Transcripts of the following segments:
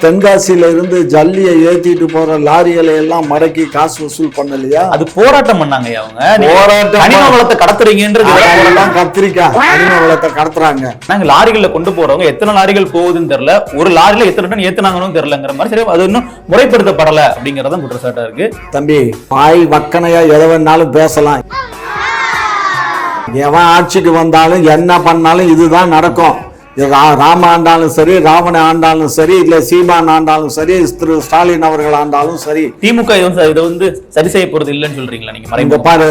தென்காசியில இருந்து ஜல்லியை ஏத்திட்டு போற லாரிகளை எல்லாம் மடக்கி காசு வசூல் பண்ணலையா? அது போராட்டம் பண்ணாங்க. அவங்க போராட்டம் கனிம வளத்தை கடத்துறீங்கன்றது கத்திரிக்காய் கனிம வளத்தை கடத்துறாங்க. நாங்க லாரிகள்ல கொண்டு போறவங்க எத்தனை லாரிகள் போகுதுன்னு தெரியல, ஒரு லாரில எத்தனை டன் ஏத்துனாங்கன்னு தெரியலங்கிற மாதிரி. சரி, அது இன்னும் முறைப்படுத்தப்படல அப்படிங்கறத குற்றச்சாட்டா இருக்கு. தம்பி, வாய் வக்கனையா எதை வேணாலும் பேசலாம். எவன் ஆட்சிக்கு வந்தாலும் என்ன பண்ணாலும் இதுதான் நடக்கும். ராம ஆண்டாலும் சரி, ராவண ஆண்டாலும் சரி, இல்ல சீமான் ஆண்டாலும் சரி, திரு ஸ்டாலின் அவர்கள் ஆண்டாலும் சரி, திமுக இதை வந்து சரி செய்ய போறது இல்லைன்னு சொல்றீங்களா நீங்க? இங்க பாரு,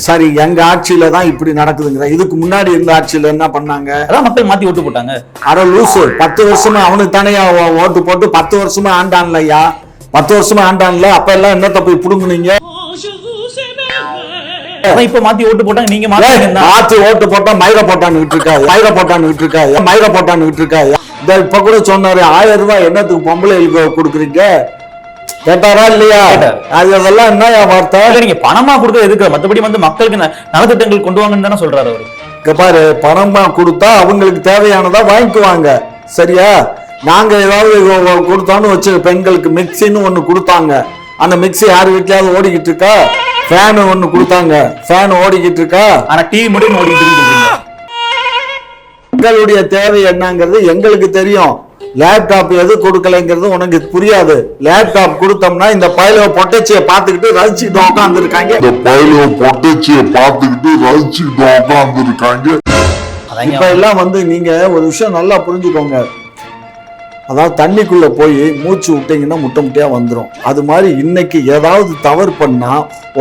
சரி, எங்க ஆட்சியில தான் இப்படி நடக்குதுங்கிற. இதுக்கு முன்னாடி இருந்த ஆட்சியில என்ன பண்ணாங்க? அதான் மக்கள் மாத்தி ஓட்டு போட்டாங்க. அரை லூசு, 10 வருஷமா அவனுக்கு தானே ஓட்டு போட்டு 10 வருஷமா ஆண்டான்லையா? 10 வருஷமா ஆண்டான்ல. அப்ப எல்லாம் என்னத்த போய் புடுங்குனீங்க? இப்ப மாத்தி ஓட்டு போட்டாங்க. நீங்க மாத்தி ஓட்டு போட்டா மயிரை போட்டான்னு விட்டுருக்காரு, மயிரை போட்டான்னு விட்டுருக்காரு, மயிரை போட்டான்னு விட்டுருக்காரு. இப்ப கூட சொன்னாரு, 1000 ரூபாய் என்னத்துக்கு பொம்பளை கொடுக்குறீங்க கேட்டாரா இல்லையா? அதெல்லாம் என்ன வார்த்தை? நீங்க பணமா கொடுக்க எதுக்கு? மத்தபடி வந்து மக்களுக்கு நலத்திட்டங்கள் கொண்டு வாங்கன்னு தானே சொல்றாரு அவரு. இங்க பாரு, பணமா கொடுத்தா அவங்களுக்கு தேவையானதா வாங்கிக்குவாங்க, சரியா? நாங்க ஏதாவது கொடுத்தோன்னு வச்சு, பெண்களுக்கு மிக்சின்னு ஒண்ணு கொடுத்தாங்க. அந்த மிக்சி யார் வீட்லயாவது ஓடிக்கிட்டு இருக்கா? ஃபேன் ஒண்ணு கொடுத்தாங்க, ஃபேன் ஓடிக்கிட்டு இருக்கா? ஆனா டிவி மட்டும் ஓடிக்கிட்டு இருக்கீங்க. எங்களுடைய தேவை என்னங்கிறது எங்களுக்கு தெரியும். லேப்டாப் எது கொடுக்கலைங்கிறது உனக்கு புரியாது. லேப்டாப் கொடுத்தோம்னா இந்த பயில பொட்டச்சியை பார்த்துக்கிட்டு ரசிச்சுட்டு உட்கார்ந்து இருக்காங்க. இப்ப எல்லாம் வந்து நீங்க ஒரு விஷயம் நல்லா புரிஞ்சுக்கோங்க. அதாவது தண்ணிக்குள்ள போய் மூச்சு விட்டீங்கன்னா முட்டை முட்டையா வந்துடும். அது மாதிரி இன்னைக்கு ஏதாவது தவறு பண்ணா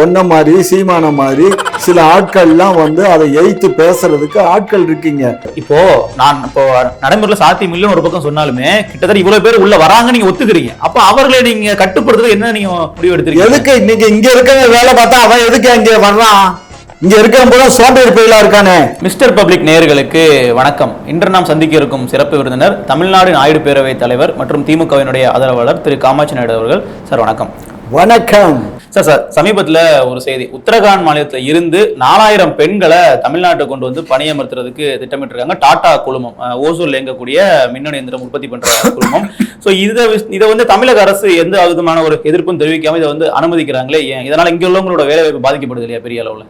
ஒன்ன மாதிரி சீமான மாதிரி சில ஆட்கள்லாம் வந்து அதை எய்த்து பேசுறதுக்கு ஆட்கள் இருக்கீங்க. இப்போ நடைமுறையில சாத்தியம் இல்லைன்னு ஒரு பக்கம் சொன்னாலுமே கிட்டத்தட்ட இவ்வளவு பேர் உள்ள வராங்க, நீங்க ஒத்துக்கிறீங்க. அப்ப அவர்களை நீங்க கட்டுப்படுத்துறது என்ன நீங்க முடிவு எடுத்துருக்கீங்க? எதுக்கு இன்னைக்கு இங்க இருக்க வேலை பார்த்தா அவன் எதுக்கு அங்க வர்றான்? இங்க இருக்கிற சோம்பேறி பயிலா இருக்கானே. மிஸ்டர் பப்ளிக் நேயர்களுக்கு வணக்கம். இன்று நாம் சந்திக்க இருக்கும் சிறப்பு விருந்தினர் தமிழ்நாடு நாயுடு பேரவை தலைவர் மற்றும் திமுகவினுடைய ஆதரவாளர் திரு காமாட்சி நாயுடு அவர்கள். சார் வணக்கம். வணக்கம் சார். சமீபத்தில் ஒரு செய்தி, உத்தரகாண்ட் மாநிலத்தில் இருந்து 4000 பெண்களை தமிழ்நாட்டை கொண்டு வந்து பணியமர்த்துறதுக்கு திட்டமிட்டிருக்காங்க. டாடா குழுமம், ஓசூர்ல இயங்கக்கூடிய மின்னணு எந்திரம் உற்பத்தி பண்ற குழுமம். ஸோ இதை வந்து தமிழக அரசு எந்த விதமான ஒரு எதிர்ப்பும் தெரிவிக்காம இதை வந்து அனுமதிக்கிறாங்களே, ஏன்? இதனால இங்க உள்ளவங்களோட வேலை வாய்ப்பு பாதிக்கப்படுது இல்லையா பெரிய அளவுல?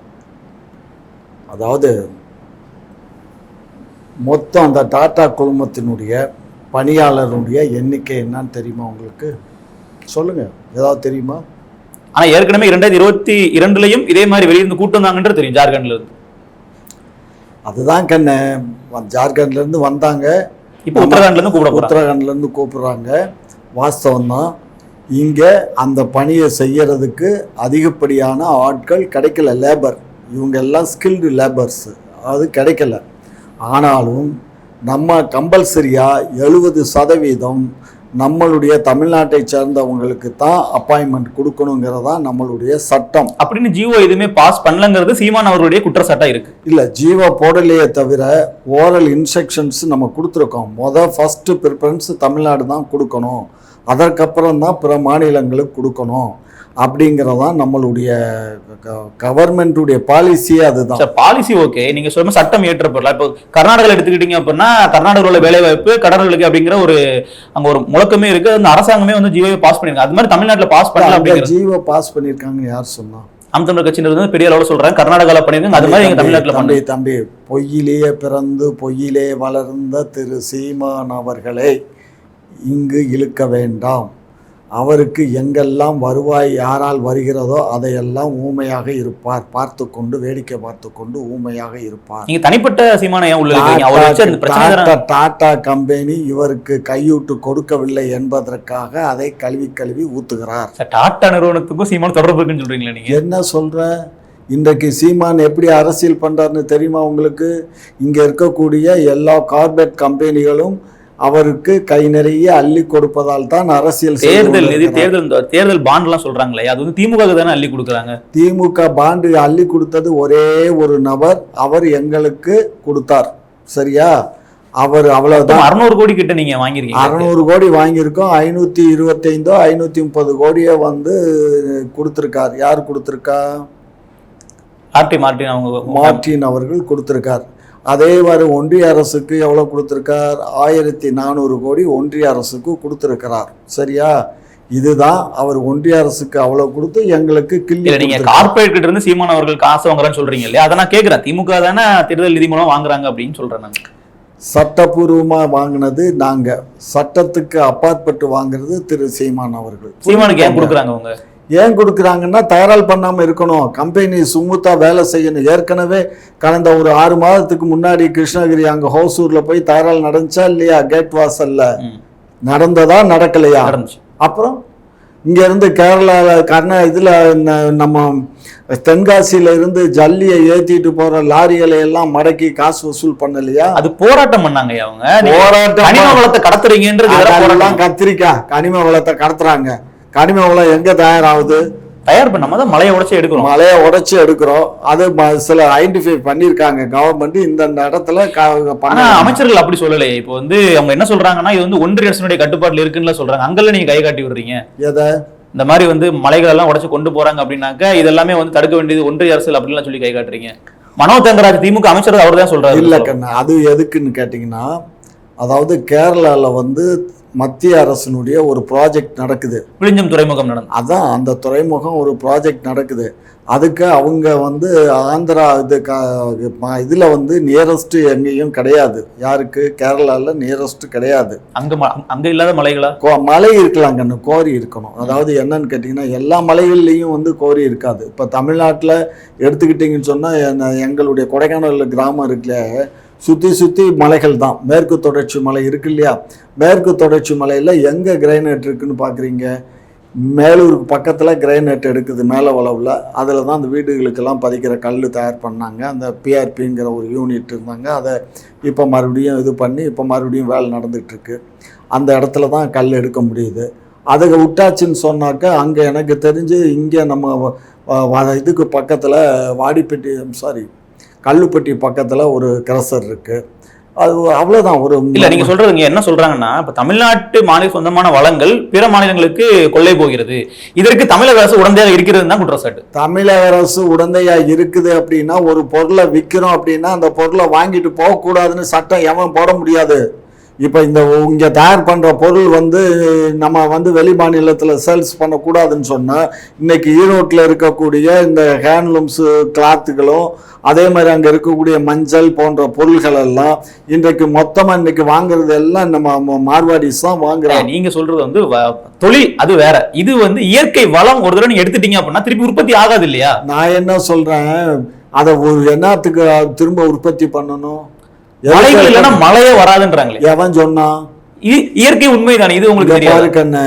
அதாவது மொத்தம் அந்த டாடா குழுமத்தினுடைய பணியாளருடைய எண்ணிக்கை என்னன்னு தெரியுமா உங்களுக்கு? சொல்லுங்க, ஏதாவது தெரியுமா? ஆனா ஏற்கனவே 2022லயும் இதே மாதிரி வெளியிருந்து கூட்டம் தாங்கன்ற தெரியும், ஜார்க்கண்ட்ல இருந்து. அதுதான் கண்ணு, ஜார்க்கண்ட்ல இருந்து வந்தாங்க. இப்போ உத்தரகாண்ட்ல இருந்து கூப்பிடுறாங்க. வாஸ்தவம் தான். இங்க அந்த பணியை செய்யறதுக்கு அதிகப்படியான ஆட்கள் கிடைக்கல, லேபர். இவங்க எல்லாம் ஸ்கில்டு லேபர்ஸ், அது கிடைக்கல. ஆனாலும் நம்ம கம்பல்சரியாக 70% நம்மளுடைய தமிழ்நாட்டை சேர்ந்தவங்களுக்கு தான் அப்பாயின்மெண்ட் கொடுக்கணுங்கிறதா நம்மளுடைய சட்டம். அப்படின்னு ஜீவோ எதுவுமே பாஸ் பண்ணலங்கிறது சீமான் அவர்களுடைய குற்றச்சாட்டாக இருக்கு. இல்லை, ஜீவோ போடலையே தவிர ஓரல் இன்ஸ்ட்ரக்ஷன்ஸ் நம்ம கொடுத்துருக்கோம். ஃபர்ஸ்ட் ப்ரிஃபரன்ஸ் தமிழ்நாடு தான் கொடுக்கணும், அதற்கப்புறம் தான் பிற மாநிலங்களுக்கு கொடுக்கணும் அப்படிங்கிறதான் நம்மளுடைய கவர்மெண்ட்டுடைய பாலிசியே. அதுதான் பாலிசி. ஓகே, நீங்க சொல்லுங்க, சட்டம் ஏற்றப்படல. இப்போ கர்நாடகா எடுத்துக்கிட்டீங்க அப்படின்னா கர்நாடகாவில் வேலை வாய்ப்பு கடற்களுக்கு அப்படிங்கிற ஒரு அங்க ஒரு முழக்கமே இருக்கு. அந்த அரசாங்கமே வந்து ஜீவோ பாஸ் பண்ணிருக்காங்க. அது மாதிரி தமிழ்நாட்டில் பாஸ் பண்ணல. ஜீவோ பாஸ் பண்ணிருக்காங்க யார் சொன்னா? நாம் தமிழர் கட்சியினர் வந்து பெரிய அளவில் சொல்றாங்க கர்நாடகாவில் பண்ணிருக்காங்க. அது மாதிரி எங்க தமிழ்நாட்டில் தம்பி, பொய்யிலேயே பிறந்து பொய்யிலே வளர்ந்த திரு சீமான் அவர்களை இங்கு இழுக்க வேண்டாம். அவருக்கு எங்கெல்லாம் வருவாய் யாரால் வருகிறதோ அதையெல்லாம் ஊமையாக இருப்பார், பார்த்து கொண்டு வேடிக்கை பார்த்து கொண்டு ஊமையாக இருப்பார். நீங்க தனிப்பட்ட சீமானை டாடா கம்பெனி இவருக்கு கையூட்டு கொடுக்கவில்லை என்பதற்காக அதை கழுவி ஊத்துகிறார். டாடா நிறுவனத்துக்கும் சீமான் தொடர்பு இருக்குன்னு சொல்றீங்களா நீங்க? என்ன சொல்ற? இன்றைக்கு சீமான் எப்படி அரசியல் பண்றாருன்னு தெரியுமா உங்களுக்கு? இங்க இருக்கக்கூடிய எல்லா கார்பரேட் கம்பெனிகளும் அவருக்கு கை நிறைய அள்ளி கொடுப்பதால் தான் அரசியல். தேர்தல் பாண்ட் எல்லாம் சொல்றாங்களே, அது வந்து திமுக தானே அள்ளி கொடுக்குறாங்க. திமுக பாண்டு அள்ளி கொடுத்தது ஒரே ஒரு நபர், அவர் எங்களுக்கு கொடுத்தார், சரியா? அவர் அவ்வளவுதான். 600 கோடி கிட்ட நீங்க வாங்கிருக்கீங்க. 600 கோடி வாங்கியிருக்கோம். 525 530 கோடியை வந்து கொடுத்திருக்கார். யார் கொடுத்திருக்கா? மார்டின் அவர்கள் கொடுத்திருக்கார். அதே மாதிரி ஒன்றிய அரசுக்கு எவ்வளோ கொடுத்துருக்கார்? 1400 கோடி ஒன்றிய அரசுக்கு கொடுத்துருக்கிறார். சரியா? இதுதான் அவர் ஒன்றிய அரசுக்கு அவ்வளவு கொடுத்து எங்களுக்கு கிள்ளி. நீங்க கார்பரேட் கிட்ட இருந்து சீமான் அவர்கள் காசு வாங்குறான்னு சொல்றீங்க இல்லையா? அதை நான் கேட்கிறேன். திமுக தானே தேர்தல் நிதி மூலம் வாங்குறாங்க அப்படின்னு சொல்றேன் நான். சட்டப்பூர்வமா வாங்கினது நாங்க, சட்டத்துக்கு அப்பாற்பட்டு வாங்குறது திரு சீமான் அவர்கள். சீமானுக்கு ஏன் கொடுக்குறாங்க அவங்க? ஏன் கொடுக்குறாங்கன்னா தயாரால் பண்ணாமல் இருக்கணும், கம்பெனி சுமூத்தாக வேலை செய்யணும். ஏற்கனவே கடந்த ஒரு 6 மாதத்துக்கு முன்னாடி கிருஷ்ணகிரி அங்கே ஹோசூரில் போய் தயாரால் நடந்துச்சா இல்லையா? கேட் வாசல்ல நடந்ததா நடக்கலையா? அப்புறம் இங்கேருந்து கேரளாவில் இதில் நம்ம தென்காசியில இருந்து ஜல்லியை ஏற்றிட்டு போகிற லாரிகளை எல்லாம் மடக்கி காசு வசூல் பண்ணலையா? அது போராட்டம் பண்ணாங்க அவங்க. போராட்டம், கனிம வளத்தை கடத்துறீங்கன்றது. கத்திரிக்காய் கனிம வளத்தை கடத்துறாங்க. கனிம வளம் எங்க தயாராகுது? தயார் பண்ணாம தான் மலையை உடைச்சு எடுக்கிறோம். மலையை உடைச்சு எடுக்கிறோம். அது சில ஐடென்டிஃபை பண்ணியிருக்காங்க கவர்மெண்ட் இந்த இடத்துல. அமைச்சர்கள் அப்படி சொல்லலையே. இப்போ வந்து அவங்க என்ன சொல்றாங்கன்னா, இது வந்து ஒன்றிய அரசினுடைய கட்டுப்பாட்டுல இருக்குன்னு சொல்றாங்க. அங்கெல்லாம் நீங்க கை காட்டி விடுறீங்க. எதை? இந்த மாதிரி வந்து மலைகள் எல்லாம் உடைச்சு கொண்டு போறாங்க அப்படின்னாக்க இதெல்லாமே வந்து தடுக்க வேண்டியது ஒன்றிய அரசு அப்படின்லாம் சொல்லி கை காட்டுறீங்க. மனோ தங்கராஜ் திமுக அமைச்சர் அவர் தான் சொல்றாரு. இல்ல கண்ணா, அது எதுக்குன்னு கேட்டீங்கன்னா, அதாவது கேரளால வந்து மத்திய அரசினுடைய ஒரு ப்ராஜெக்ட் நடக்குது. விழிஞ்சம் துறைமுகம் நடந்தது. அதான் அந்த துறைமுகம் ஒரு ப்ராஜெக்ட் நடக்குது. அதுக்கு அவங்க வந்து ஆந்திரா இதுல வந்து நியரஸ்ட் எங்கேயும் கிடையாது. யாருக்கு? கேரளால நியரஸ்ட் கிடையாது. அங்க இல்லாத மலைகளா? மலை இருக்கலாங்கன்னு கோரி இருக்கணும். அதாவது என்னன்னு கேட்டீங்கன்னா, எல்லா மலைகள்லையும் வந்து கோரி இருக்காது. இப்ப தமிழ்நாட்டுல எடுத்துக்கிட்டீங்கன்னு சொன்னா எங்களுடைய கொடைக்கானல் கிராமம் இருக்குல்ல, சுற்றி மலைகள் தான். மேற்கு தொடர்ச்சி மலை இருக்கு இல்லையா? மேற்கு தொடர்ச்சி மலையில் எங்கே கிரைனேட் இருக்குன்னு பார்க்குறீங்க? மேலூருக்கு பக்கத்தில் கிரைனேட் எடுக்குது மேலே வளவில். அதில் தான் அந்த வீடுகளுக்கெல்லாம் பதிக்கிற கல் தயார் பண்ணாங்க. அந்த பிஆர்பிங்கிற ஒரு யூனிட் இருந்தாங்க. அதை இப்போ மறுபடியும் இது பண்ணி இப்போ மறுபடியும் வேலை நடந்துகிட்ருக்கு. அந்த இடத்துல தான் கல் எடுக்க முடியுது. அதை விட்டாச்சுன்னு சொன்னாக்க அங்கே எனக்கு தெரிஞ்சு இங்கே நம்ம இதுக்கு பக்கத்தில் கல்லுப்பட்டி பக்கத்தில் ஒரு கிரசர் இருக்கு. அது அவ்வளோதான். ஒரு இல்லை, நீங்கள் சொல்றது என்ன சொல்றாங்கன்னா, இப்போ தமிழ்நாட்டு மாநில சொந்தமான வளங்கள் பிற மாநிலங்களுக்கு கொள்ளை போகிறது, இதற்கு தமிழக அரசு உடந்தையாக இருக்கிறது தான் குற்றச்சாட்டு. தமிழக அரசு உடந்தையாக இருக்குது அப்படின்னா, ஒரு பொருளை விற்கிறோம் அப்படின்னா அந்த பொருளை வாங்கிட்டு போகக்கூடாதுன்னு சட்டம் எவன் போட முடியாது. இப்போ இங்கே தயார் பண்ணுற பொருள் வந்து நம்ம வந்து வெளி மாநிலத்தில் சேல்ஸ் பண்ணக்கூடாதுன்னு சொன்னால், இன்னைக்கு ஈரோட்டில் இருக்கக்கூடிய இந்த ஹேண்ட்லூம்ஸு கிளாத்துகளும் அதே மாதிரி அங்கே இருக்கக்கூடிய மஞ்சள் போன்ற பொருள்கள் எல்லாம் இன்றைக்கு மொத்தமாக இன்னைக்கு வாங்குறது எல்லாம் நம்ம மார்வாடிஸ் தான் வாங்குறாங்க. நீங்கள் சொல்கிறது வந்து தொழில், அது வேற. இது வந்து இயற்கை வளம். ஒரு தடவை நீங்கள் எடுத்துட்டீங்க அப்படின்னா திருப்பி உற்பத்தி ஆகாது இல்லையா? நான் என்ன சொல்கிறேன், அதை ஒரு என்னத்துக்கு திரும்ப உற்பத்தி பண்ணணும்? மலைகள் இல்லைன்னா மழையே வராதுன்றாங்களே. எவன் சொன்னா? இயற்கை உண்மைதானே இது? உங்களுக்கு பாருக்கண்ண,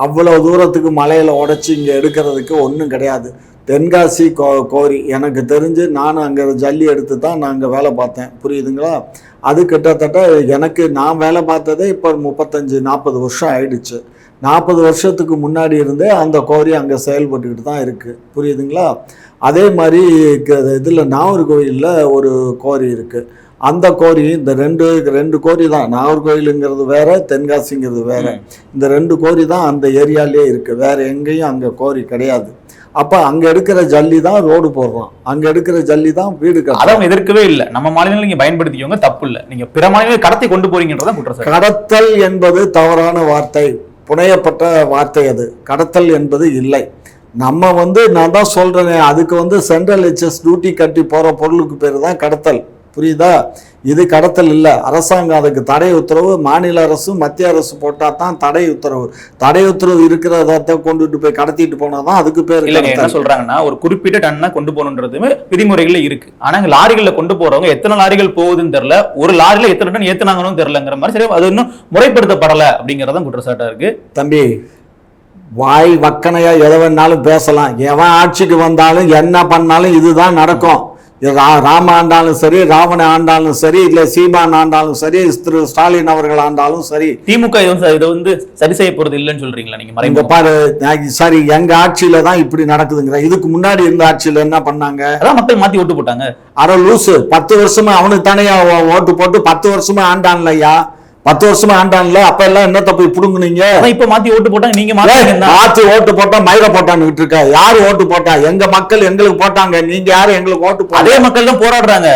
அவ்வளவு தூரத்துக்கு மலையில உடைச்சு இங்க எடுக்கிறதுக்கு ஒன்றும் கிடையாது. தென்காசி கோரி எனக்கு தெரிஞ்சு நானும் அங்கே ஜல்லி எடுத்து தான் நான் அங்கே வேலை பார்த்தேன். புரியுதுங்களா? அது கிட்டத்தட்ட எனக்கு நான் வேலை பார்த்ததே இப்போ 35-40 வருஷம் ஆயிடுச்சு. 40 வருஷத்துக்கு முன்னாடி இருந்தே அந்த கோரி அங்கே செயல்பட்டுக்கிட்டு தான் இருக்குது. புரியுதுங்களா? அதே மாதிரி இதில் நாகர்கோவிலில் ஒரு கோரி இருக்குது. அந்த கோரி, இந்த ரெண்டு கோரி தான். நாகர்கோவிலுங்கிறது வேற, தென்காசிங்கிறது வேற. இந்த 2 கோரி தான் அந்த ஏரியாலே இருக்கு. வேற எங்கேயும் அங்கே கோரி கிடையாது. அப்ப அங்க எடுக்கிற ஜல்லி தான் ரோடு போடுறோம், அங்க எடுக்கிற ஜல்லி தான் வீடு கட்டுறோம். அதான் எதிர்க்கவே இல்லை. நம்ம மாநிலங்கள் நீங்க பயன்படுத்திக்கோங்க, தப்பு இல்லை. நீங்க பிற மாநிலங்களை கடத்தி கொண்டு போறீங்கன்றதான் குற்றம். கடத்தல் என்பது தவறான வார்த்தை, புனையப்பட்ட வார்த்தை. அது கடத்தல் என்பது இல்லை. நம்ம வந்து நான் தான் சொல்றேன், அதுக்கு சென்ட்ரல் ஹெச்எஸ் டியூட்டி கட்டி போற பொருளுக்கு பேர் தான் கடத்தல். புரியுதா? இது கடத்தல் இல்லை. அரசாங்கம் அதுக்கு தடை உத்தரவு மாநில அரசு மத்திய அரசு போட்டா தான் தடை உத்தரவு. தடை உத்தரவு இருக்கிறத கொண்டுட்டு போய் கடத்திட்டு போனாதான் அதுக்கு பேர். என்ன சொல்றாங்கன்னா, ஒரு குறிப்பிட்ட டன்னா கொண்டு போகணுன்றது விதிமுறைகள் இருக்கு. ஆனா லாரிகள்ல கொண்டு போறவங்க எத்தனை லாரிகள் போகுதுன்னு தெரியல, ஒரு லாரில எத்தனை டன் ஏத்துனாங்கன்னு தெரியலங்கிற மாதிரி. சரி, அது இன்னும் முறைப்படுத்தப்படல அப்படிங்கறதான் குற்றச்சாட்டா இருக்கு. தம்பி, வாய் வக்கனையா எதை வேணாலும் பேசலாம். எவன் ஆட்சிக்கு வந்தாலும் என்ன பண்ணாலும் இதுதான் நடக்கும். ராம ஆண்டாலும் சரி, ராவண ஆண்டாலும் சரி, இல்ல சீமான் ஆண்டாலும் சரி, திரு ஸ்டாலின் அவர்கள் ஆண்டாலும் சரி, திமுக இதை சரி செய்ய போறது இல்லைன்னு சொல்றீங்களா நீங்க? இங்க பாரு, சரி, எங்க ஆட்சியில தான் இப்படி நடக்குதுங்கிற. இதுக்கு முன்னாடி இருந்த ஆட்சியில என்ன பண்ணாங்க? அதான் மக்கள் மாத்தி ஓட்டு போட்டாங்க. அரை லூசு. 10 வருஷமா அவனுக்கு தானே ஓட்டு போட்டு 10 வருஷமா ஆண்டான்லையா? 10 வருஷமா ஆண்டான்ல, அப்ப எல்லாம் என்னத்த போய் புடுங்குனீங்க? இப்ப மாத்தி ஓட்டு போட்டாங்க, நீங்க மாத்தி ஓட்டு போட்டா மயிரை போட்டான்னு இருக்க. யாரு ஓட்டு போட்டா? எங்க மக்கள் எங்களுக்கு போட்டாங்க. நீங்க யாரு எங்களுக்கு ஓட்டு போட்டா? அதே மக்கள் தான் போராடுறாங்க.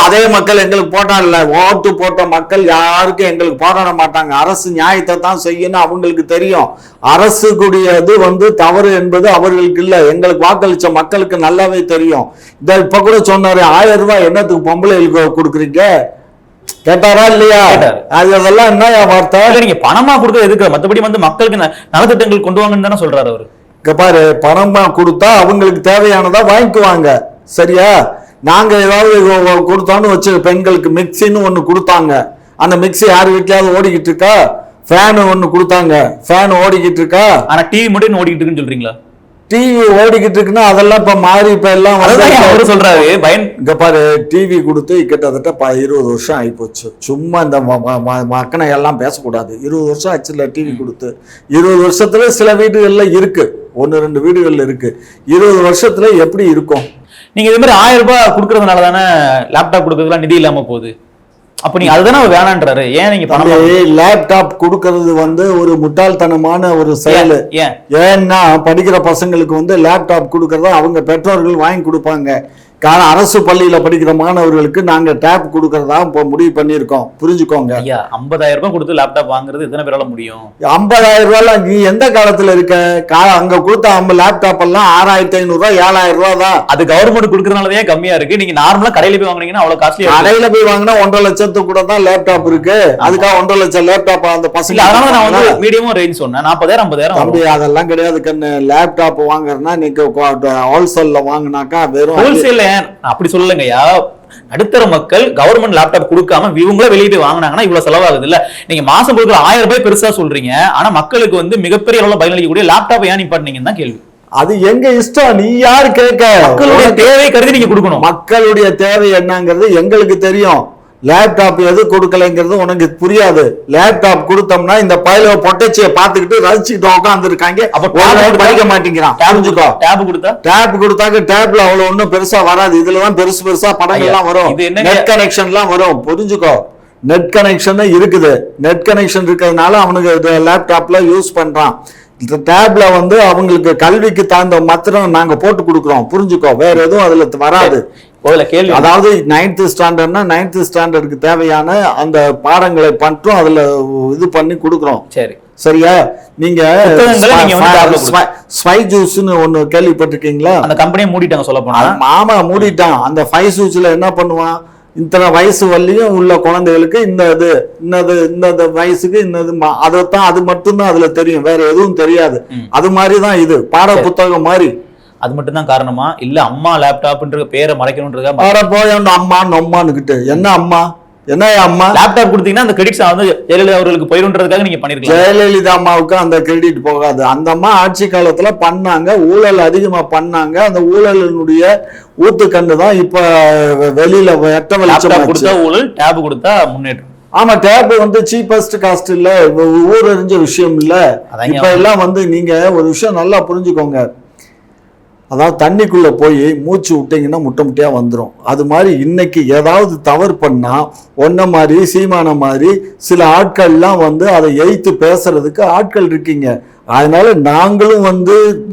அதே மக்கள் எங்களுக்கு போட்டாங்கல்ல. ஓட்டு போட்ட மக்கள் யாருக்கும் எங்களுக்கு போராட மாட்டாங்க. அரசு நியாயத்தை தான் செய்யணும், அவங்களுக்கு தெரியும். அரசு கூடியது தவறு என்பது அவர்களுக்கு இல்ல, எங்களுக்கு வாக்களிச்ச மக்களுக்கு நல்லாவே தெரியும். இப்ப கூட சொன்னாரு, 1000 ரூபாய் என்னத்துக்கு பொம்பளைகளுக்கு கொடுக்குறீங்க கேட்டாரா இல்லையா? அதெல்லாம் என்ன வார்த்தை? நீங்க பணமா கொடுக்க எதுக்கு? மத்தபடி மக்களுக்கு நலத்திட்டங்கள் கொண்டு வாங்கன்னு தானே சொல்றாரு அவரு. இங்க பாரு, பணமா கொடுத்தா அவங்களுக்கு தேவையானதா வாங்கிக்குவாங்க, சரியா? நாங்க ஏதாவது கொடுத்தான்னு வச்சு, பெண்களுக்கு மிக்சின்னு ஒண்ணு கொடுத்தாங்க. அந்த மிக்சி யாரு வீட்லயாவது ஓடிக்கிட்டு இருக்கா? ஃபேன் ஒண்ணு கொடுத்தாங்க, ஃபேன் ஓடிக்கிட்டு இருக்கா? ஆனா டிவி மட்டும் ஓடிக்கிட்டு இருக்குன்னு சொல்றீங்களா? டிவி ஓடிக்கிட்டு இருக்குன்னா அதெல்லாம் இப்ப மாறி, இப்ப எல்லாம் அவரு சொல்றாரு. இங்க பாரு, டிவி கொடுத்து கிட்டத்தட்ட 20 வருஷம் ஆயிப்போச்சு. சும்மா இந்த மக்கனை எல்லாம் பேசக்கூடாது. 20 வருஷம் ஆச்சுல டிவி கொடுத்து. 20 வருஷத்துல சில வீடுகள்ல இருக்கு, 1-2 வீடுகள்ல இருக்கு. 20 வருஷத்துல எப்படி இருக்கும்? நீங்க இது மாதிரி 1000 ரூபாய் கொடுக்கறதுனால தானே லேப்டாப் கொடுக்கறதுலாம் நிதி இல்லாம போகுது. அப்ப நீங்க அதுதானே வேணான்றாரு. ஏன் நீங்க லேப்டாப் கொடுக்கறது ஒரு முட்டாள்தனமான ஒரு செயல். ஏன்னா படிக்கிற பசங்களுக்கு லேப்டாப் கொடுக்கறத அவங்க பெற்றோர்கள் வாங்கி கொடுப்பாங்க. காரணம், அரசு பள்ளியில படிக்கிற மாணவர்களுக்கு நாங்க டேப் கொடுக்கறதா இப்ப முடிவு பண்ணிருக்கோம், புரிஞ்சுக்கோங்க. 50,000 ரூபாய் கொடுத்து லேப்டாப் வாங்குறது எத்தனை பேரால முடியும்? 50,000 ரூபாய் நீ எந்த காலத்துல இருக்க? அங்க கொடுத்த லேப்டாப் எல்லாம் 6,500 ரூபாய் 7,000 ரூபாய் தான். அது கவர்மெண்ட் கொடுக்கறதுனாலதான் கம்மியா இருக்கு. நீங்க நார்மலா கடையில போய் வாங்குனீங்கன்னா அவ்வளவு காஸ்ட்லி. கடையில போய் வாங்கினா 1.5 லட்சத்துக்கு கூட தான் லேப்டாப் இருக்கு. அதுக்காக 1.5 லட்சம் லேப்டாப் அந்த பசங்க. அதனால நான் மீடியமும் ரேஞ்ச் சொன்னேன், 40,000 50,000. தம்பி அதெல்லாம் கிடையாது கண்ணு. லேப்டாப் வாங்குறதுனா நீங்க ஹோல்சேல்ல வாங்கினாக்கா வெறும் ஹோல்சேல் அப்படி சொல்லலைங்கய்யா. நடுத்தர மக்கள் கவர்மெண்ட் லேப்டாப் கொடுக்காம இவங்களே வெளியிட்டு வாங்கினாங்கன்னா இவ்வளவு செலவாகுது இல்ல. நீங்க மாசம் கொடுக்குற 1000 ரூபாய் பெருசா சொல்றீங்க, ஆனா மக்களுக்கு மிகப்பெரிய அளவுல பயனளிக்கக்கூடிய லேப்டாப் ஏன் நிப்பாட்டினீங்கன்னு தான் கேள்வி. அது எங்க இஷ்டம், நீ யாரு கேட்க? மக்களுடைய தேவை கருதி நீங்க கொடுக்கணும். மக்களுடைய தேவை என்னங்கிறது எங்களுக்கு தெரியும். லேப்டாப் எது கொடுக்கலைங்கிறது உனக்கு புரியாது. லேப்டாப் கொடுத்தோம்னா இந்த பயில பொட்டச்சியை பார்த்துக்கிட்டு ரசிச்சுட்டு உட்கார்ந்து இருக்காங்க. படிக்க மாட்டேங்கிறான். டேப் கொடுத்தாக்க டேப்ல அவ்வளவு ஒன்றும் பெருசா வராது. இதுலதான் பெருசா படங்கள்லாம் வரும், நெட் கனெக்ஷன்லாம் வரும், புரிஞ்சுக்கோ. நெட் கனெக்ஷன் இருக்குது. நெட் கனெக்ஷன் இருக்கிறதுனால அவனுக்கு லேப்டாப்ல யூஸ் பண்றான். இந்த டேப்ல அவங்களுக்கு கல்விக்கு தகுந்த மாத்திரம் நாங்க போட்டு கொடுக்குறோம், புரிஞ்சுக்கோ. வேற எதுவும் அதுல வராது. அதாவது 9th ஸ்டாண்டர்ட்னா 9th ஸ்டாண்டர்டுக்கு தேவையான அந்த பாடங்களை பற்றும் அதுல இது பண்ணி கொடுக்குறோம். சரி, சரியா? நீங்க ஸ்பை ஜூஸ்னு ஒண்ணு கேள்விப்பட்டிருக்கீங்களா? அந்த கம்பெனியை மூடிட்டாங்க சொல்ல போனா. ஆமா மூடிட்டான். அந்த 5 ஜூஸ்ல என்ன பண்ணுவான், இத்தனை வயசு வரலையும் உள்ள குழந்தைகளுக்கு இந்த வயசுக்கு அதைத்தான், அது மட்டும்தான் அதுல தெரியும், வேற எதுவும் தெரியாது. அது மாதிரிதான் இது பாட புத்தகம் மாதிரி. அது மட்டும் தான் காரணமா இல்ல அம்மா லேப்டாப்ன்ற பேரை மறைக்கணும்ன்றதா? போய் அம்மா நொம்மான்னுகிட்டு என்ன அம்மா, என்ன அம்மா லேப்டாப் கொடுத்தீங்கன்னா அந்த கிரெடிட்ஸ் ஜெயலலிதா அவர்களுக்கு போயிருன்றதுக்காக நீங்க பண்ணிருக்கீங்க. ஜெயலலிதா அம்மாவுக்கு அந்த கிரெடிட் போகாது. அந்த அம்மா ஆட்சி காலத்துல பண்ணாங்க, ஊழல் அதிகமா பண்ணாங்க. அந்த ஊழலினுடைய ஊத்துக்கண்டு தான் இப்ப வெளியில எட்ட வெளிச்சம் கொடுத்தா ஊழல், டேப் கொடுத்தா முன்னேற்றம். ஆமா, டேப் சீப்பஸ்ட் காஸ்ட் இல்ல, ஊர் அறிஞ்ச விஷயம் இல்ல. இப்ப எல்லாம் நீங்க ஒரு விஷயம் நல்லா புரிஞ்சுக்கோங்க. அதாவது தண்ணிக்குள்ள போய் மூச்சு விட்டீங்கன்னா முட்டை முட்டையா வந்துடும். அது மாதிரி இன்னைக்கு ஏதாவது தவறு பண்ணா ஒன்ன மாதிரி சீமான மாதிரி சில ஆட்கள்லாம் அதை எய்த்து பேசுறதுக்கு ஆட்கள் இருக்கீங்க. அதனால நாங்களும்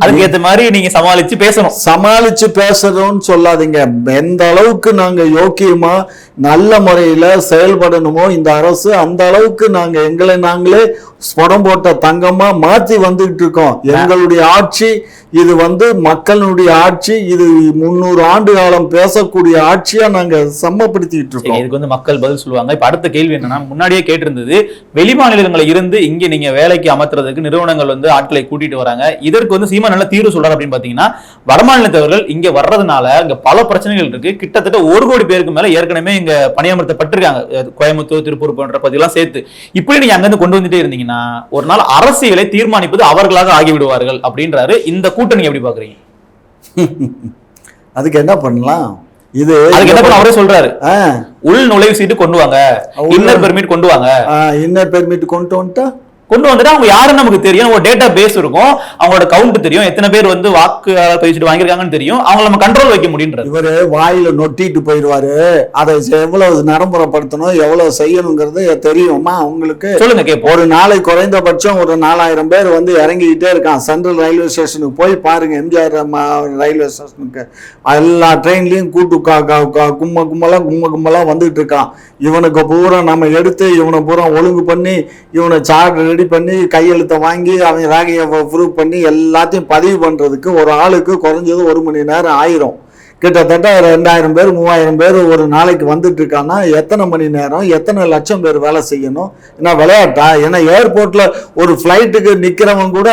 அதுக்கேற்ற மாதிரி நீங்க சமாளிச்சு பேசணும். சமாளிச்சு பேசுறோம்னு சொல்லாதீங்க. எந்த அளவுக்கு நாங்க யோக்கியமா நல்ல முறையில செயல்படணுமோ இந்த அரசு, அந்த அளவுக்கு நாங்க எங்களை நாங்களே ஸ்படம் போட்ட தங்கமா மாத்தி வந்துகிட்டு இருக்கோம். எங்களுடைய ஆட்சி இது மக்களுடைய ஆட்சி. இது 300 ஆண்டு காலம் பேசக்கூடிய ஆட்சியா நாங்க சம்மப்படுத்திட்டு இருக்கோம். இதுக்கு மக்கள் பதில் சொல்லுவாங்க. இப்ப அடுத்த கேள்வி என்னன்னா, முன்னாடியே கேட்டிருந்தது, வெளி மாநிலங்களை இருந்து இங்க நீங்க வேலைக்கு அமர்த்துறதுக்கு நிறுவனங்கள் ஆட்களை கூட்டிட்டு வராங்க. இதற்கு சீமா நல்ல தீர்வு சொல்றாரு அப்படின்னு பாத்தீங்கன்னா, வடமாநிலத்தவர்கள் இங்க வர்றதுனால இங்க பல பிரச்சனைகள் இருக்கு. கிட்டத்தட்ட 1 கோடி பேருக்கு மேல ஏற்கனவே இங்க பணியமர்த்தப்பட்டிருக்காங்க, கோயம்புத்தூர் திருப்பூர் போன்ற பகுதியெல்லாம் சேர்த்து. இப்படி நீங்க அங்கிருந்து கொண்டு வந்துட்டே இருந்தீங்கன்னா ஒரு நாள் அரசியலை தீர்மானிப்பது அவர்களாக ஆகிவிடுவார்கள் அப்படின்றாரு. இந்த கூட்டணி எப்படி பாக்குறீங்க? அதுக்கு என்ன பண்ணலாம்? இது அவரே சொல்றாரு, உள் நுழைவு சீட்டு கொண்டு வாங்க, இன்னர் பெர்மிட் கொண்டு வாங்க. இன்னர் பெர்மிட் கொண்டு வந்துட்டா கொண்டு வந்துட்டு அவங்க யாருன்னு நமக்கு தெரியும், ஒரு டேட்டா பேஸ் இருக்கும், அவங்களோட கவுண்ட் தெரியும், எத்தனை பேர் வந்து வாக்கு பதிச்சுட்டு வாங்கியிருக்காங்கன்னு தெரியும், அவங்களை நம்ம கண்ட்ரோல் வைக்க முடியுன்றது. இவரு வாயில நொட்டிட்டு போயிடுவாரு. அதை எவ்வளவு நடைமுறைப்படுத்தணும், எவ்வளவு செய்யணுங்கிறது தெரியுமா உங்களுக்கு? சொல்லுங்க கேட்போம். ஒரு நாளை குறைந்தபட்சம் ஒரு 4000 பேர் வந்து இறங்கிக்கிட்டே இருக்கான். சென்ட்ரல் ரயில்வே ஸ்டேஷனுக்கு போய் பாருங்க, எம்ஜிஆர் ரயில்வே ஸ்டேஷனுக்கு எல்லா ட்ரெயின்லயும் கூட்டு கும்மலா வந்துட்டு இருக்கான். இவனுக்கு பூரா நம்ம எடுத்து இவனை பூரா ஒழுங்கு பண்ணி இவனை சார்ட் ரெடி பண்ணி கையெழுத்தை வாங்கி அவன் ரேகையை ப்ரூவ் பண்ணி எல்லாத்தையும் பதிவு பண்றதுக்கு ஒரு ஆளுக்கு குறைஞ்சது 1 மணி நேரம் ஆயிரும். கிட்டத்தட்ட 2000 பேர் 3000 பேர் ஒரு நாளைக்கு வந்துட்டு இருக்கான்னா எத்தனை மணி நேரம், எத்தனை லட்சம் பேர் வேலை செய்யணும்? என்ன விளையாட்டா? ஏன்னா ஏர்போர்ட்ல ஒரு ஃபிளைட்டுக்கு நிக்கிறவன் கூட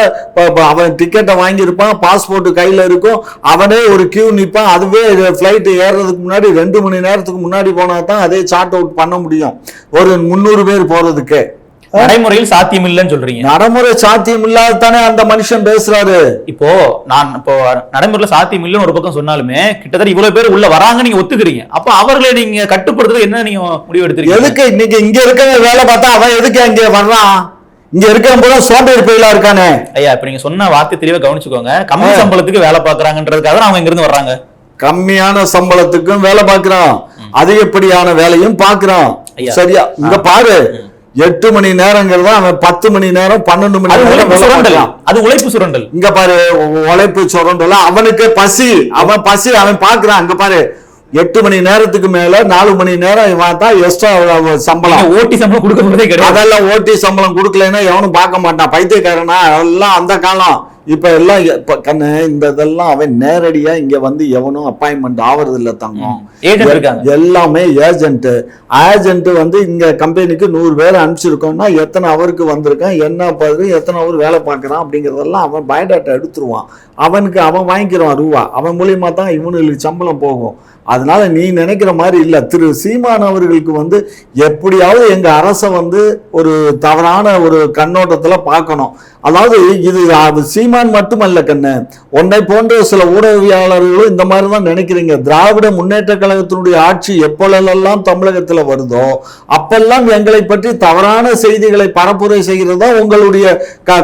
அவன் டிக்கெட்டை வாங்கியிருப்பான், பாஸ்போர்ட் கையில இருக்கும், அவனே ஒரு கியூ நிற்பான். அதுவே ஃபிளைட் ஏறுறதுக்கு முன்னாடி 2 மணி நேரத்துக்கு முன்னாடி போனா தான் அதே சார்ட் அவுட் பண்ண முடியும், ஒரு 300 பேர் போறதுக்கு. நடைமுறையில் சாத்தியம் இல்லைன்னு சொல்றீங்க. நடைமுறை சாத்தியம் இல்லாதானே அந்த மனுஷன் பேசுறாரு. இப்போ நடைமுறையில சாத்தியம் இல்லைன்னு ஒரு பக்கம் சொன்னாலுமே கிட்டத்தட்ட இவ்வளவு பேர் உள்ள வராங்க, நீங்க ஒத்துக்கிறீங்க. அப்ப அவர்களை நீங்க கட்டுப்படுத்துறது என்ன நீங்க முடிவு எடுத்துருக்கீங்க? எதுக்கு இன்னைக்கு இங்க இருக்க வேலை பார்த்தா அவன் எதுக்கு அங்க வர்றான்? இங்க இருக்கிற போது சோம்பேறி பயிலா இருக்கானே. ஐயா, இப்ப நீங்க சொன்ன வார்த்தை தெளிவா கவனிச்சுக்கோங்க. கம்மி சம்பளத்துக்கு வேலை பாக்குறாங்கன்றதுக்காக அவங்க இங்க இருந்து வர்றாங்க. கம்மியான சம்பளத்துக்கும் வேலை பார்க்கிறான், அதிகப்படியான வேலையும் பார்க்கிறான். சரியா? இங்க பாரு, 8 மணி நேரங்கிறதா அவன் 10 மணி நேரம் 12 மணி நேரம். அது உழைப்பு சுரண்டல். இங்க பாரு, உழைப்பு சுரண்டல். அவனுக்கு பசி, அவன் பாக்குறான். இங்க பாரு, 8 மணி நேரத்துக்கு மேல 4 மணி நேரம் தான் எக்ஸ்ட்ரா சம்பளம். ஓட்டி சம்பளம் கொடுக்கறதே கிடையாது. அதெல்லாம் ஓட்டி சம்பளம் கொடுக்கலன்னா எவனும் பார்க்க மாட்டான். பைத்தியக்காரனா? அதெல்லாம் அந்த காலம். இப்ப எல்லாம் கண்ணு இந்த இதெல்லாம் அவன் நேரடியா இங்க வந்து எவனும் அப்பாயின்மெண்ட் ஆவறது இல்ல தங்கம். எல்லாமே ஏஜென்ட் வந்து இங்க கம்பெனிக்கு 100 பேர் அனுப்பிச்சிருக்கோம்னா எத்தனை அவருக்கு வந்திருக்கான், என்ன பாரு, எத்தனை அவர் வேலை பார்க்கறான் அப்படிங்கறதெல்லாம் அவன் பயோடாட்டா எடுத்துருவான். அவனுக்கு அவன் வாங்கிக்கிறான் ரூபா. அவன் மூலியமா தான் இவனுக்கு சம்பளம் போகும். அதனால நீ நினைக்கிற மாதிரி இல்ல. திரு சீமான் அவர்களுக்கு வந்து எப்படியாவது எங்க அரசை வந்து ஒரு தவறான ஒரு கண்ணோட்டத்துல பார்க்கணும். அதாவது இது சீமான் மட்டுமல்ல கண்ணு, உன்னை போன்ற சில ஊடகவியாளர்களும் இந்த மாதிரிதான் நினைக்கிறீங்க. திராவிட முன்னேற்ற கழகத்தினுடைய ஆட்சி எப்பொழுதெல்லாம் தமிழகத்துல வருதோ அப்பெல்லாம் எங்களை பற்றி தவறான செய்திகளை பரப்புரை செய்கிறதா உங்களுடைய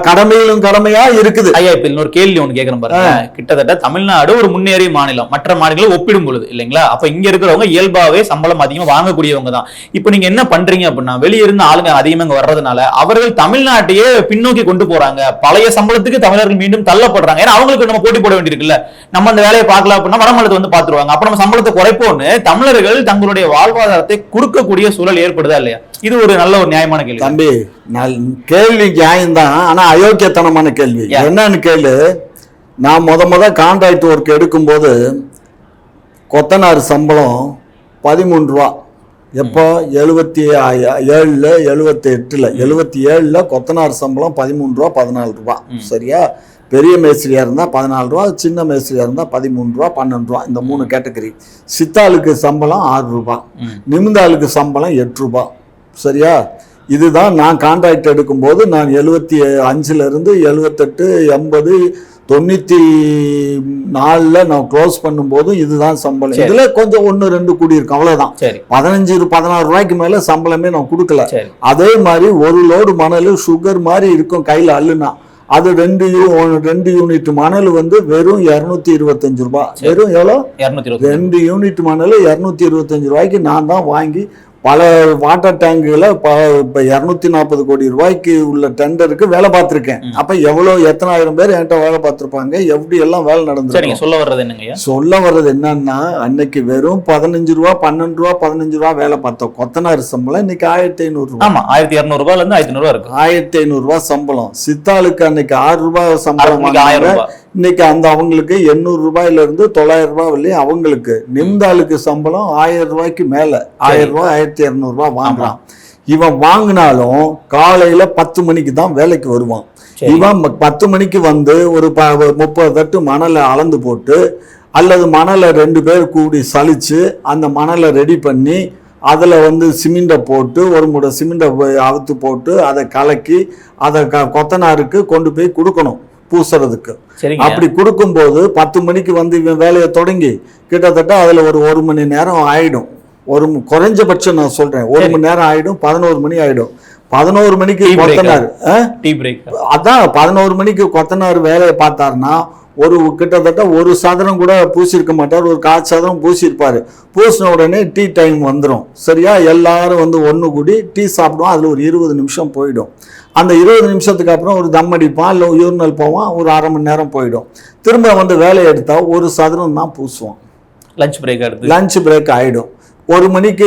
கடமையிலும் கடமையா இருக்குது. ஐயா, இப்ப இன்னொரு கேள்வி ஒண்ணு கேட்கறேன் பாருங்க. கிட்டத்தட்ட தமிழ்நாடு ஒரு முன்னேறிய மாநிலம் மற்ற மாநிலங்களை ஒப்பிடும் பொழுது இல்லைங்களா? அப்ப இங்க இருக்கிறவங்க இயல்பாவே சம்பளம் அதிகமா வாங்கக்கூடியவங்க தான். இப்ப நீங்க என்ன பண்றீங்க அப்படின்னா, வெளியே இருந்து ஆளுங்க அதிகமா இங்க வர்றதுனால அவர்கள் தமிழ்நாட்டையே பின்னோக்கி கொண்டு போறாங்க. பழைய சம்பளத்துக்கு தமிழர்கள் மீண்டும் தள்ளப்படுறாங்க. ஏன்னா அவங்களுக்கு நம்ம போட்டி போட வேண்டியிருக்குல்ல. நம்ம அந்த வேலையை பார்க்கல அப்படின்னா வடமாநிலத்தை வந்து பாத்துருவாங்க. அப்ப நம்ம சம்பளத்தை குறைப்போன்னு தமிழர்கள் தங்களுடைய வாழ்வாதாரத்தை குறுக்கக்கூடிய சூழல் ஏற்படுதா இல்லையா? இது ஒரு நல்ல ஒரு நியாயமான கேள்வி. தம்பி, கேள்வி நியாயம்தான், ஆனா அயோக்கியத்தனமான கேள்வி. என்னன்னு கேளு. நான் முத கான்ட்ராக்ட் ஒர்க் எடுக்கும்போது கொத்தனார் சம்பளம் 13 ரூபா. எப்போ? 77 78 77 கொத்தனார் சம்பளம் 13 ரூபா 14 ரூபா. சரியா? பெரிய மேஸ்திரியா இருந்தா 14 ரூபா, சின்ன மேஸ்திரியா இருந்தா 13 ரூபா 12 ரூபா. இந்த 3 கேட்டகரி. சித்தாளுக்கு சம்பளம் 6 ரூபா, நிமிந்தாளுக்கு சம்பளம் 8 ரூபா. சரியா? இதுதான் நான் கான்ட்ராக்ட் எடுக்கும்போது நான் 75 இருந்து 78 80 94 நான் க்ளோஸ் பண்ணும்போது இதுதான் சம்பளம். இதுல கொஞ்சம் 1-2 கூடி இருக்கும், அவ்வளவுதான். 15-16 ரூபாய்க்கு மேல சம்பளமே நான் கொடுக்கல. அதே மாதிரி ஒரு லோடு மணல் சுகர் மாதிரி இருக்கும் கையில அள்ளுனா, அது 2 யூனிட் மணல் வந்து வெறும் 225 ரூபாய். வெறும் எவ்வளோ? 2 யூனிட் மணல் 225 ரூபாய்க்கு நான் தான் வாங்கி பல வாட்டர் டேங்குகளை இப்போ 240 கோடி ரூபாய்க்கு உள்ள டெண்டருக்கு வேலை பார்த்துருக்கேன். அப்ப எத்தனை ஆயிரம் பேர் என்கிட்ட வேலை பார்த்துருப்பாங்க, எப்படி எல்லாம் வேலை நடந்துருக்கு. சொல்ல வர்றது என்னன்னா, அன்னைக்கு வெறும் 15 ரூபா 12 ரூபா 15 ரூபா வேலை பார்த்தோம். கொத்தனார் சம்பளம் இன்னைக்கு 1500 ரூபாய். 1200 ரூபாயில இருந்து 1500 ரூபாய் இருக்கு. 1500 ரூபாய் சம்பளம். சித்தாளுக்கு அன்னைக்கு 6 ரூபாய் சம்பளம், இன்னைக்கு அந்த அவங்களுக்கு 800 ரூபாயில இருந்து 900 ரூபாய் வரலையும் அவங்களுக்கு. நிம்தாளுக்கு சம்பளம் 1000 ரூபாய்க்கு மேல, 1000 ரூபாய் 1200 ரூபாய் வாங்குறான். இவன் வாங்கினாலும் காலையில 10 மணிக்கு தான் வேலைக்கு வருவான். இவன் 10 மணிக்கு வந்து ஒரு 30 தட்டு மணலை அளந்து போட்டு அல்லது மணலை 2 பேர் கூடி சலிச்சு அந்த மணலை ரெடி பண்ணி அதில் வந்து சிமெண்ட்டை போட்டு ஒரு முறை சிமெண்ட்டை அவுத்து போட்டு அதை கலக்கி அதை கொத்தனாருக்கு கொண்டு போய் கொடுக்கணும் பூசுறதுக்கு. அப்படி கொடுக்கும்போது 10 மணிக்கு வந்து இவன் வேலையை தொடங்கி கிட்டத்தட்ட அதுல ஒரு 1 மணி நேரம் ஆயிடும். குறைஞ்சபட்சம் நான் சொல்றேன் 1 மணி நேரம் ஆயிடும். 11 மணி ஆயிடும். 11 மணிக்கு Tea break. கொத்தனார் டீ பிரேக். அதான் 11 மணிக்கு கொத்தனார் வேலையை பார்த்தாருன்னா கிட்டத்தட்ட ஒரு சதுரம் கூட பூசியிருக்க மாட்டார், ஒரு 1/4 சதுரம் பூசியிருப்பாரு. பூசின உடனே டீ டைம் வந்துடும். சரியா? எல்லாரும் வந்து ஒன்று கூடி டீ சாப்பிடுவோம். அதில் ஒரு 20 நிமிஷம் போயிடும். அந்த 20 நிமிஷத்துக்கு அப்புறம் ஒரு தம் அடிப்பான், இல்லை யூரினல் போவான், ஒரு 1/2 மணி நேரம் போயிடும். திரும்ப வந்து வேலையை எடுத்தால் ஒரு சதுரம் தான் பூசுவோம். லஞ்ச் பிரேக் எடுத்து லஞ்ச் பிரேக் ஆகிடும். 1 மணிக்கு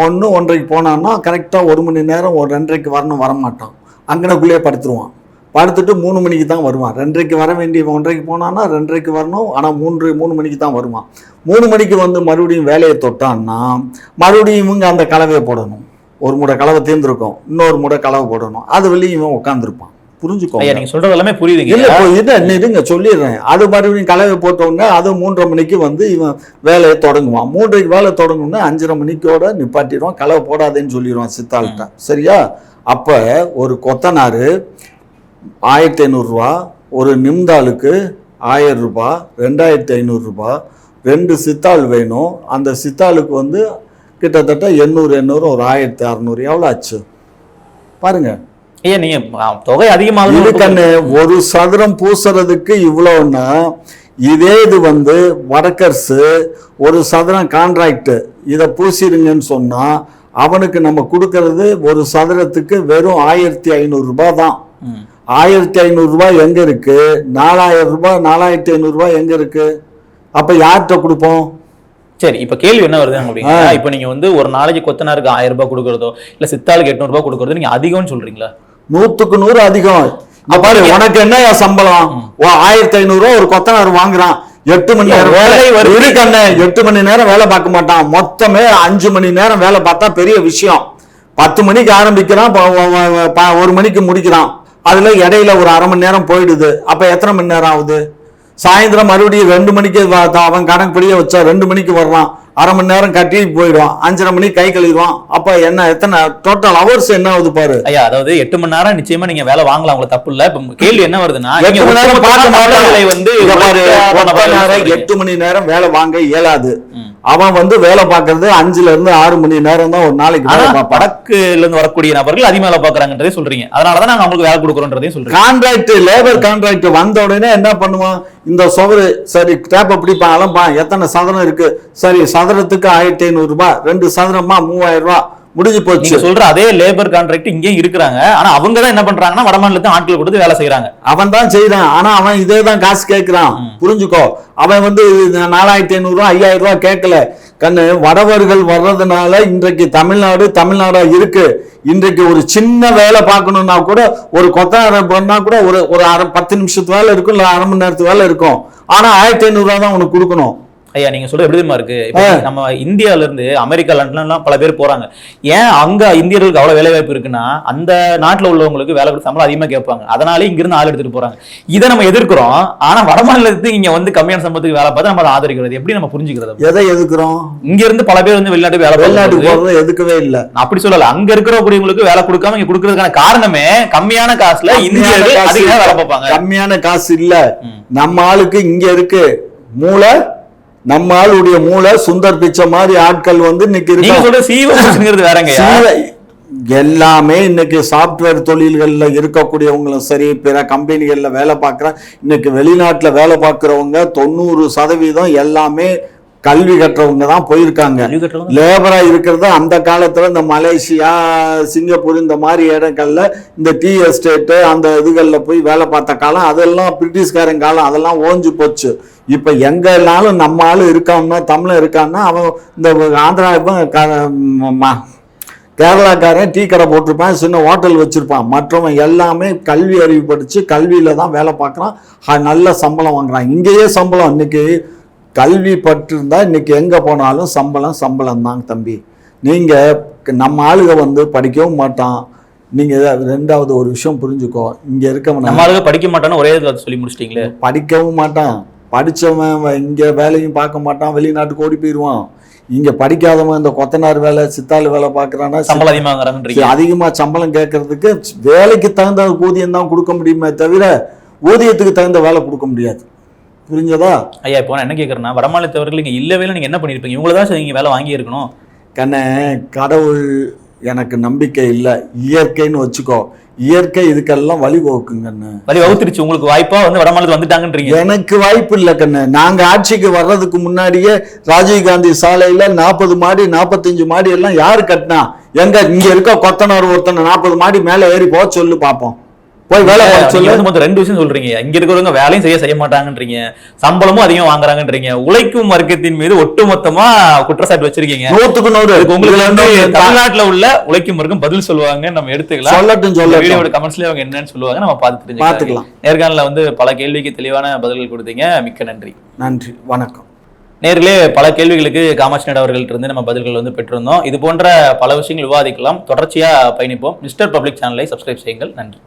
1:30 போனான்னா கரெக்டாக 1 மணி நேரம் 2:30 வரமாட்டான். அங்கனக்குள்ளேயே படுத்துருவான். படுத்துட்டு 3 மணிக்கு தான் வருவான். 2:30 வர வேண்டிய 1:30 போனான்னா 2:30 வரணும். ஆனால் 3 மணிக்கு தான் வருவான். 3 மணிக்கு வந்து மறுபடியும் வேலையை தொட்டான்னா மறுபடியும் இவங்க அந்த கலவையை போடணும். ஒரு முறை கலவை தீர்ந்துருக்கும், இன்னொரு முறை கலவை போடணும். அது வெளியே இவன் உட்காந்துருப்பான். புரிஞ்சுக்கோ. நீங்க சொல்றது எல்லாமே புரியுதுங்க. இல்லை இருங்க சொல்லிடுறேன். அது மறுபடியும் கலவை போட்டோன்னே அது 3:30 மணிக்கு வந்து இவன் வேலையை தொடங்குவான். 3:30 வேலை தொடங்கணுன்னா 5:30 மணிக்கோட நிப்பாட்டிடுவான். கலவை போடாதேன்னு சொல்லிடுவான் சித்தாள்கிட்ட. சரியா? அப்போ ஒரு கொத்தனார் 1500 ரூபா, ஒரு நிம்தாளுக்கு 1000 ரூபாய், 2500 ரூபாய், 2 சித்தாள் வேணும். அந்த சித்தாளுக்கு வந்து கிட்டத்தட்ட 800 ஒரு 1600. எவ்வளோ ஆச்சு பாருங்க. ஏன் நீங்க தொகை அதிகமாக இதுக்கண்ணு ஒரு சதுரம் பூசுறதுக்கு இவ்வளோன்னா, இதே இது வந்து வடக்கர்ஸு ஒரு சதுரம் கான்ட்ராக்ட் இதை பூசிடுங்கன்னு சொன்னா அவனுக்கு நம்ம கொடுக்கறது ஒரு சதுரத்துக்கு வெறும் 1500 ரூபாய் தான். 1500 ரூபாய் எங்க இருக்கு? 4000 ரூபாய் 4500 ரூபாய் எங்க இருக்கு? அப்ப யார்கிட்ட கொடுப்போம்? சரி, இப்ப கேள்வி என்ன வருது அப்படின்னா, இப்ப நீங்க வந்து ஒரு நாளைக்கு கொத்தனாருக்கு 1000 ரூபாய் கொடுக்கறதோ இல்ல சித்தாளுக்கு 800 ரூபாய் கொடுக்கறதோ நீங்க அதிகம்னு சொல்றீங்களா? 100க்கு 100 அதிகம். பாரு, உனக்கு என்ன சம்பளம்? 1500 ரூபாய் ஒரு கொத்தனார் வாங்குறான். 8 மணி நேரம் வேலை இருக்கண்ணே. 8 மணி நேரம் வேலை பார்க்க மாட்டான். மொத்தமே 5 மணி நேரம் வேலை பார்த்தா பெரிய விஷயம். 10 மணிக்கு ஆரம்பிக்கிறான், 1 மணிக்கு முடிக்கிறான். அதுல இடையில ஒரு 1/2 மணி நேரம் போயிடுது. அப்ப எத்தனை மணி நேரம் ஆகுது? சாயந்தரம் மறுபடியும் 2 மணிக்கு அவன் கணக்குப்படியே வச்சா 2 மணிக்கு வர்றான். 1/2 மணி நேரம் கட்டி போயிடுவான். 5:30 மணிக்கு கை கழுவிடுவான். அப்ப என்ன எத்தனை டோட்டல் ஹவர்ஸ் என்ன ஆகுது பாரு. ஐயா, அதாவது 8 மணி நேரம் நிச்சயமா நீங்க வேலை வாங்கலாம், உங்களுக்கு தப்பு இல்ல. இப்ப கேள்வி என்ன வருதுன்னா, 8 மணி நேரம் பார்க்க மாட்டாங்க வந்து 8 மணி நேரம் வேலை வாங்க இயலாது. அவன் வந்து வேலை பார்க்கறது 5ல இருந்து 6 மணி நேரம் தான் ஒரு நாளைக்கு. வடக்குல இருந்து வரக்கூடிய நபர்கள் அதிகமா வேலை பார்க்கறாங்கன்றதே சொல்றீங்க. அதனாலதான் நாங்க அவங்களுக்கு வேலை கொடுக்குறோன்றதையும் சொல்றீங்க. கான்ட்ராக்ட், லேபர் கான்ட்ராக்ட் வந்த உடனே என்ன பண்ணுவான்? இந்த சுவரு சரி டேப்பை பிடிப்பான், அலம்பான். எத்தனை சதுரம் இருக்கு? சரி, சதுரத்துக்கு 1500 ரூபாய், 2 சதுரமா 3000 ரூபாய், முடிஞ்சு போச்சு. நீங்க சொல்ற அதே லேபர் கான்ட்ராக்ட் இங்கேயும் இருக்கிறாங்க. ஆனா அவங்க தான் என்ன பண்றாங்கன்னா வடமாநிலத்து ஆட்கள் கொடுத்து வேலை செய்யறாங்க. அவன் தான் செய்யறான். ஆனா அவன் இதே தான் காசு கேட்கிறான். புரிஞ்சுக்கோ. அவன் வந்து 4500 ரூபாய் 5000 ரூபாய் கேட்கல கண்ணு. வடவர்கள் வர்றதுனால இன்றைக்கு தமிழ்நாடா இருக்கு. இன்றைக்கு ஒரு சின்ன வேலை பார்க்கணும்னா கூட ஒரு கொத்தனார் பண்ணா கூட ஒரு 10 நிமிஷத்து வேலை இருக்கும், இல்ல 1/2 மணி நேரத்து வேலை இருக்கும். ஆனா 1500 ரூபாய் தான் உனக்கு கொடுக்கணும். ஐயா, நீங்க சொல்ற எப்படி தெரியுமா இருக்கு? நம்ம இந்தியால இருந்து அமெரிக்கா, லண்டன் எல்லாம் பல பேர் போறாங்க. ஏன் அங்க இந்தியர்களுக்கு அவ்வளவு வேலை வாய்ப்பு இருக்குன்னா, அந்த நாட்டுல உள்ளவங்களுக்கு வேலை கொடுத்து சம்பளம் அதிகமா கேட்பாங்க. அதனால இங்க இருந்து ஆள் எடுத்துட்டு போறாங்க. இதை நம்ம எதிர்க்கிறோம். ஆனா வடமாநிலத்துக்கு இங்க வந்து கம்மியான சம்பளத்துக்கு வேலை பார்த்து நம்ம அதை ஆதரிக்கிறது எப்படி நம்ம புரிஞ்சுக்கிறது? எதை எதுக்குறோம்? இங்க இருந்து பல பேர் வந்து வெளிநாட்டுக்கு போறது எதுக்கவே இல்லை. அப்படி சொல்லல. அங்க இருக்கிறவங்களுக்கு வேலை கொடுக்காம இங்க கொடுக்கறதுக்கான காரணமே கம்மியான காசுல இந்தியர்கள் அதிகமா வேலை பார்ப்பாங்க. கம்மியான காசு இல்ல, நம்ம ஆளுக்கு இங்க இருக்கு மூளை. நம்ம ஆளுடைய மூளை சுந்தர் பிச்சை மாதிரி ஆட்கள் வந்து இன்னைக்கு எல்லாமே இன்னைக்கு சாப்ட்வேர் தொழில்கள்ல இருக்கக்கூடியவங்களும் சரி, பிற கம்பெனிகள்ல வேலை பார்க்குற இன்னைக்கு வெளிநாட்டுல வேலை பார்க்கிறவங்க 90% எல்லாமே கல்வி கற்றவங்க தான் போயிருக்காங்க. லேபரா இருக்கிறது அந்த காலத்துல இந்த மலேசியா, சிங்கப்பூர் இந்த மாதிரி இடங்கள்ல இந்த டீ எஸ்டேட்டு அந்த இதுகள்ல போய் வேலை பார்த்த காலம் அதெல்லாம் பிரிட்டிஷ்காரன் காலம், அதெல்லாம் ஓஞ்சு போச்சு. இப்ப எங்கனாலும் நம்ம ஆளு இருக்கான்னா, தமிழன் இருக்கான்னா, அவன் இந்த ஆந்திரா கேரளாக்காரன் டீ கடை போட்டிருப்பான், சின்ன ஹோட்டல் வச்சிருப்பான். மற்றவன் எல்லாமே கல்வி அறிவு படிச்சு கல்வியில தான் வேலை பார்க்குறான், நல்ல சம்பளம் வாங்குறான். இங்கேயே சம்பளம். இன்னைக்கு கல்வி பற்றிருந்தா இன்னைக்கு எங்க போனாலும் சம்பளம் தான் தம்பி. நீங்க நம்ம ஆளுக வந்து படிக்கவும் மாட்டான். நீங்க ரெண்டாவது ஒரு விஷயம் புரிஞ்சுக்கோ, இங்க இருக்கவன் நம்ம ஆளுக படிக்க மாட்டான்னு ஒரே சொல்லி முடிச்சிட்டீங்களே. படிக்கவும் மாட்டான். படிச்சவன் இங்க வேலையும் பார்க்க மாட்டான், வெளிநாட்டுக்கு ஓடி போயிடுவான். இங்க படிக்காதவன் இந்த கொத்தனார் வேலை, சித்தாள் வேலை பார்க்கறான்னா சம்பளம் அதிகமாக அதிகமா சம்பளம் கேட்கறதுக்கு வேலைக்கு தகுந்த ஊதியம் தான் கொடுக்க முடியுமே தவிர ஊதியத்துக்கு தகுந்த வேலை கொடுக்க முடியாது. புரிஞ்சதா? ஐயா, இப்போ நான் என்ன கேட்கறேன்னா, வடமாநிலத்தவர்கள் இங்க இல்லவே நீங்க என்ன பண்ணிருப்பீங்க? இவங்களதான் நீங்க வேலை வாங்கி இருக்கணும். கண்ணே, கடவுள் எனக்கு நம்பிக்கை இல்லை, இயற்கைன்னு வச்சுக்கோ. இயற்கை இதுக்கெல்லாம் வழிவகுக்குங்கன்னு. வழிவகுத்துருச்சு உங்களுக்கு வாய்ப்பா வந்து வடமாநிலத்துல வந்துட்டாங்கன்றீங்க. எனக்கு வாய்ப்பு இல்லை கண்ணு. நாங்க ஆட்சிக்கு வர்றதுக்கு முன்னாடியே ராஜீவ்காந்தி சாலையில 40 மாடி 45 மாடி எல்லாம் யாரு கட்டினா? எங்க இங்க இருக்க கொத்தனார் ஒருத்தனை 40 மாடி மேல ஏறி போக சொல்லு பாப்போம். போய் வேலை சொல்லி மொத்தம் 2 விஷயம் சொல்றீங்க. இங்க இருக்கிறவங்க வேலையும் செய்ய மாட்டாங்கன்றீங்க, சம்பளமும் அதிகம் வாங்குறாங்கன்றீங்க, உழைக்கும் வர்க்கத்தின் மீது ஒட்டுமொத்தமா குற்றச்சாட்டு வச்சிருக்கீங்க. 100க்கு 100 உங்களுக்கு தமிழ்நாட்டுல உள்ள உழைக்கும் வர்க்கம் பதில் சொல்லுவாங்க, நம்ம எடுத்துக்கலாம். சொல்லட்டும். கமெண்ட்ஸ்ல அவங்க என்னன்னு சொல்லுவாங்க, நம்ம பாத்துக்கலாம். நேர்காணல வந்து பல கேள்விக்கு தெளிவான பதில்கள் கொடுத்தீங்க. மிக்க நன்றி. நன்றி, வணக்கம். நேரிலே பல கேள்விகளுக்கு காமாட்சி நாயுடு அவர்கள்ட்ட இருந்து நம்ம பதில்கள் வந்து பெற்றிருந்தோம். இது போன்ற பல விஷயங்கள் விவாதிக்கலாம். தொடர்ச்சியா பயணிப்போம். மிஸ்டர் பப்ளிக் சேனலை சப்ஸ்கிரைப் செய்யுங்கள். நன்றி.